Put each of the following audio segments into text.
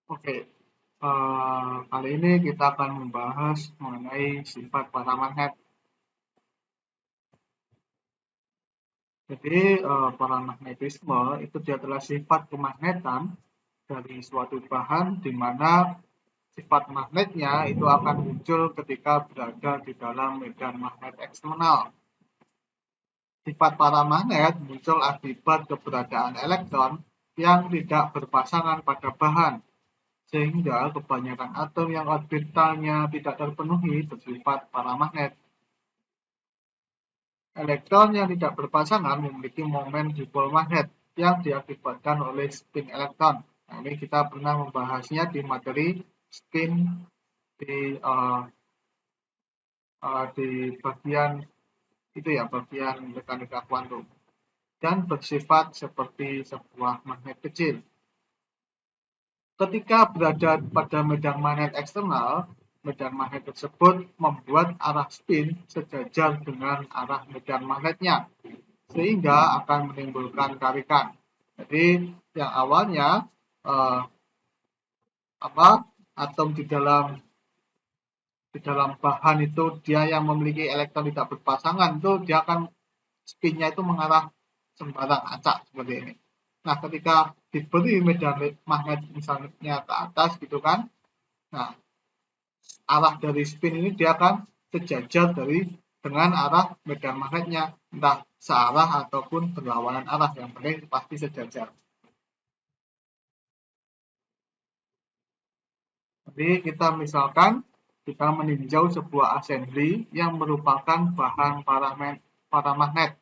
Oke, kali ini kita akan membahas mengenai sifat paramagnet. Jadi, paramagnetisme itu dia adalah sifat kemagnetan dari suatu bahan di mana sifat magnetnya itu akan muncul ketika berada di dalam medan magnet eksternal. Sifat paramagnet muncul akibat keberadaan elektron yang tidak berpasangan pada bahan, sehingga kebanyakan atom yang orbitalnya tidak terpenuhi bersifat paramagnet. Elektron yang tidak berpasangan memiliki momen dipol magnet yang diakibatkan oleh spin elektron. Nah, ini kita pernah membahasnya di materi spin di uh, di bagian itu ya, bagian mekanika kuantum, dan bersifat seperti sebuah magnet kecil. Ketika berada pada medan magnet eksternal, medan magnet tersebut membuat arah spin sejajar dengan arah medan magnetnya, sehingga akan menimbulkan tarikan. Jadi yang awalnya eh, atom di dalam bahan itu dia yang memiliki elektron tidak berpasangan, itu dia akan spinnya itu mengarah sembarang acak seperti ini. Nah, ketika diberi medan magnet misalnya ke atas gitu kan, nah arah dari spin ini dia akan sejajar dengan arah medan magnetnya, entah searah ataupun berlawanan arah, yang penting pasti sejajar. Jadi kita misalkan kita meninjau sebuah assembly yang merupakan bahan paramagnet,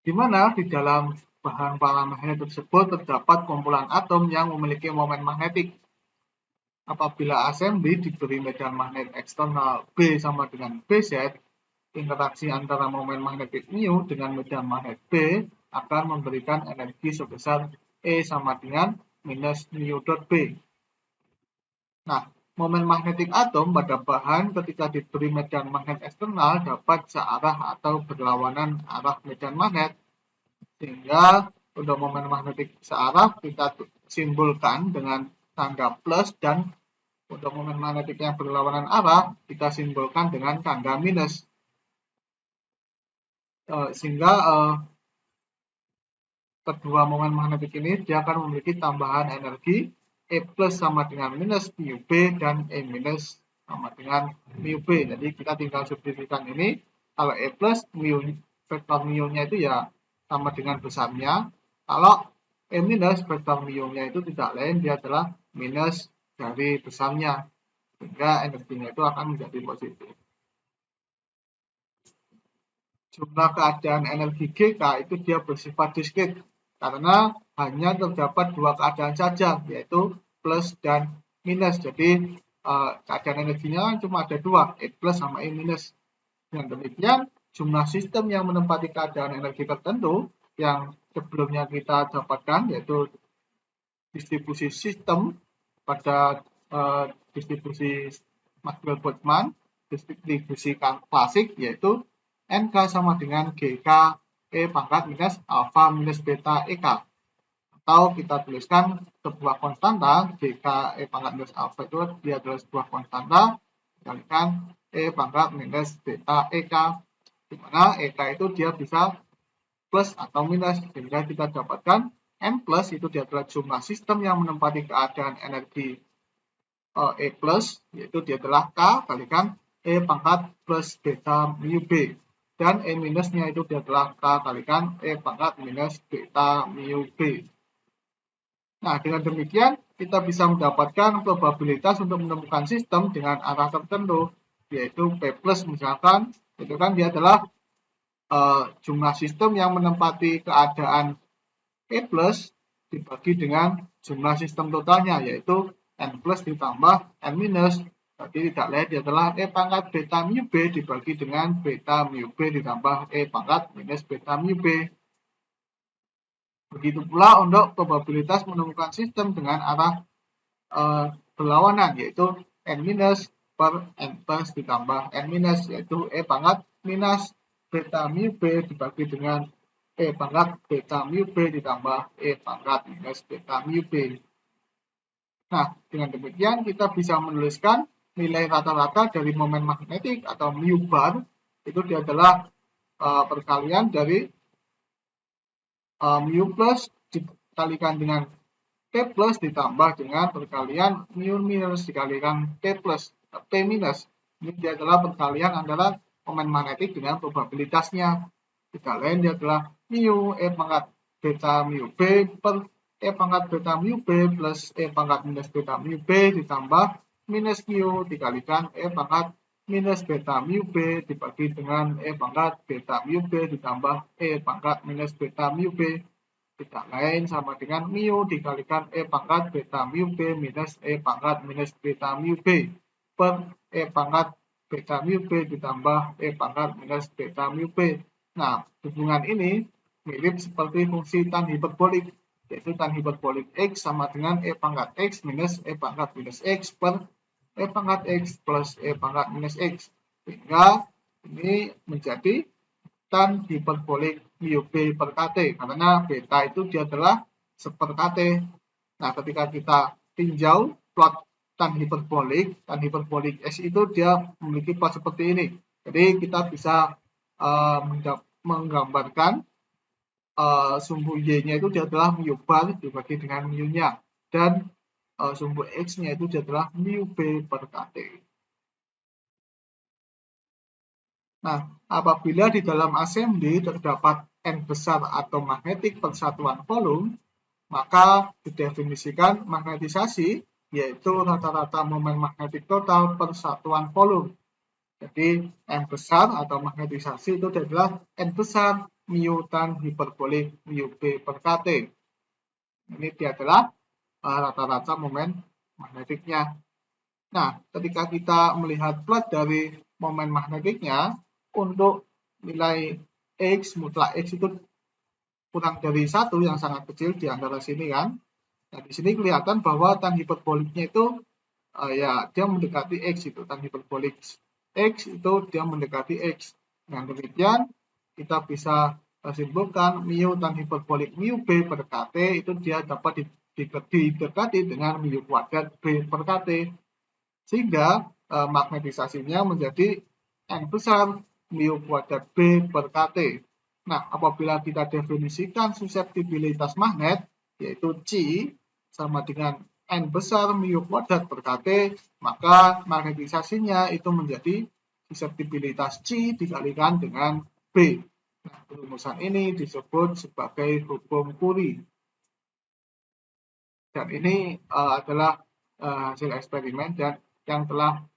di mana di dalam bahan paramagnet tersebut terdapat kumpulan atom yang memiliki momen magnetik. Apabila assembly diberi medan magnet eksternal B sama dengan Bz, interaksi antara momen magnetik mu dengan medan magnet B akan memberikan energi sebesar E sama dengan minus mu dot B. Nah, momen magnetik atom pada bahan ketika diberi medan magnet eksternal dapat searah atau berlawanan arah medan magnet, sehingga untuk momen magnetik searah kita simbolkan dengan tanda plus, dan untuk momen magnetik yang berlawanan arah kita simbolkan dengan tanda minus. Sehingga kedua momen magnetik ini dia akan memiliki tambahan energi E plus sama dengan minus mu B dan E minus sama dengan mu B. Jadi kita tinggal substitusikan ini. Kalau E plus, vektor mu-nya itu ya sama dengan besarnya. Kalau E minus, vektor mu-nya itu tidak lain, dia adalah minus dari besarnya. Sehingga energinya itu akan menjadi positif. Jumlah keadaan energi GK itu dia bersifat diskrit, karena hanya terdapat dua keadaan saja, yaitu plus dan minus. Jadi keadaan energinya cuma ada dua, E plus sama E minus. Dengan demikian, jumlah sistem yang menempati keadaan energi tertentu yang sebelumnya kita dapatkan, yaitu distribusi sistem pada distribusi Maxwell-Boltzmann, distribusi klasik, yaitu NK sama dengan GK E pangkat minus alfa minus beta EK. Atau kita tuliskan sebuah konstanta, GK E pangkat minus alfa itu dia adalah sebuah konstanta, dikalikan E pangkat minus beta EK, di mana EK itu dia bisa plus atau minus, sehingga kita dapatkan N plus itu dia adalah jumlah sistem yang menempati keadaan energi E plus, yaitu dia adalah K kalikan E pangkat plus beta mu B, dan E minusnya itu dia adalah K kalikan E pangkat minus beta mu B. Nah, dengan demikian kita bisa mendapatkan probabilitas untuk menemukan sistem dengan arah tertentu, yaitu P plus misalkan, itu kan dia adalah jumlah sistem yang menempati keadaan E plus dibagi dengan jumlah sistem totalnya, yaitu N plus ditambah N minus. Jadi tidak lain adalah E pangkat beta mu B dibagi dengan beta mu B ditambah E pangkat minus beta mu B. Begitu pula untuk probabilitas menemukan sistem dengan arah berlawanan, yaitu N minus per N plus ditambah N minus, yaitu E pangkat minus beta mu B dibagi dengan E pangkat beta mu B ditambah E pangkat minus beta mu B. Nah, dengan demikian kita bisa menuliskan nilai rata-rata dari momen magnetik atau mu bar itu dia adalah perkalian dari mu plus dikalikan dengan T plus ditambah dengan perkalian mu minus dikalikan T plus T minus. Ini dia adalah perkalian antara momen magnetik dengan probabilitasnya. Tidak lain dia adalah mu E pangkat beta mu B per E pangkat beta mu B plus E pangkat minus beta mu B ditambah minus mu dikalikan E pangkat minus beta mu B dibagi dengan E pangkat beta mu B ditambah E pangkat minus beta mu B. Tidak lain sama dengan mu dikalikan E pangkat beta mu B minus E pangkat minus beta mu B per E pangkat beta mu B ditambah E pangkat minus beta mu B. Nah, hubungan ini mirip seperti fungsi tan hiperbolik, yaitu tan hiperbolik X sama dengan E pangkat X minus E pangkat minus X per E pangkat X plus E pangkat minus X. Sehingga ini menjadi tan hiperbolik mu B per KT, karena beta itu dia adalah seper KT. Nah, ketika kita tinjau plot tan hiperbolik S itu dia memiliki plot seperti ini. Jadi kita bisa menggambarkan sumbu Y-nya itu dia adalah mu bar dibagi dengan mu-nya, dan sumbu X-nya itu dia adalah mu B per KT. Nah, apabila di dalam assembly terdapat N besar atau magnetik persatuan volume, maka didefinisikan magnetisasi, yaitu rata-rata momen magnetik total persatuan volume. Jadi, N besar atau magnetisasi itu adalah N besar mu tan hiperbolik mu B per KT. Ini dia adalah rata-rata momen magnetiknya. Nah, ketika kita melihat plot dari momen magnetiknya, untuk nilai X, mutlak X itu kurang dari 1 yang sangat kecil di antara sini kan. Nah, di sini kelihatan bahwa tan hiperboliknya itu ya dia mendekati X itu, tan hiperbolik X itu dia mendekati X. Dengan demikian kita bisa simpulkan mu tan hiperbolik mu B per KT itu dia dapat didekati dengan mu kuadrat B per KT. Sehingga magnetisasinya menjadi N besar mu kuadrat B per KT. Nah, apabila kita definisikan suseptibilitas magnet, yaitu C sama dengan N besar mu kuadrat per KT, maka magnetisasinya itu menjadi suseptibilitas C dikalikan dengan B. Nah, rumusan ini disebut sebagai hukum Curie. Dan ini adalah hasil eksperimen dan yang telah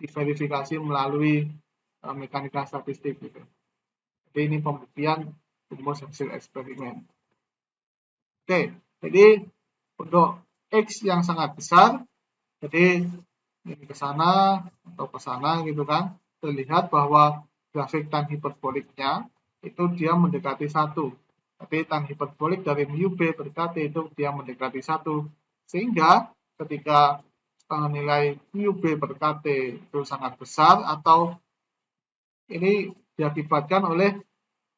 diverifikasi melalui mekanika statistik gitu. Jadi ini pembuktian rumus hasil eksperimen. Oke, jadi untuk X yang sangat besar, jadi ini ke sana atau ke sana gitu kan, terlihat bahwa grafik tan hiperboliknya itu dia mendekati 1. Tapi tan hiperbolik dari mu B per KT itu dia mendekati 1. Sehingga ketika nilai mu B per KT itu sangat besar atau ini diakibatkan oleh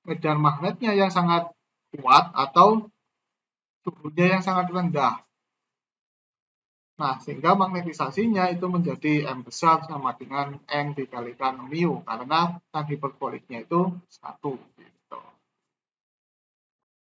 medan magnetnya yang sangat kuat atau suhunya yang sangat rendah. Nah, sehingga magnetisasinya itu menjadi M besar sama dengan N dikalikan mu, karena tan hiperboliknya itu 1.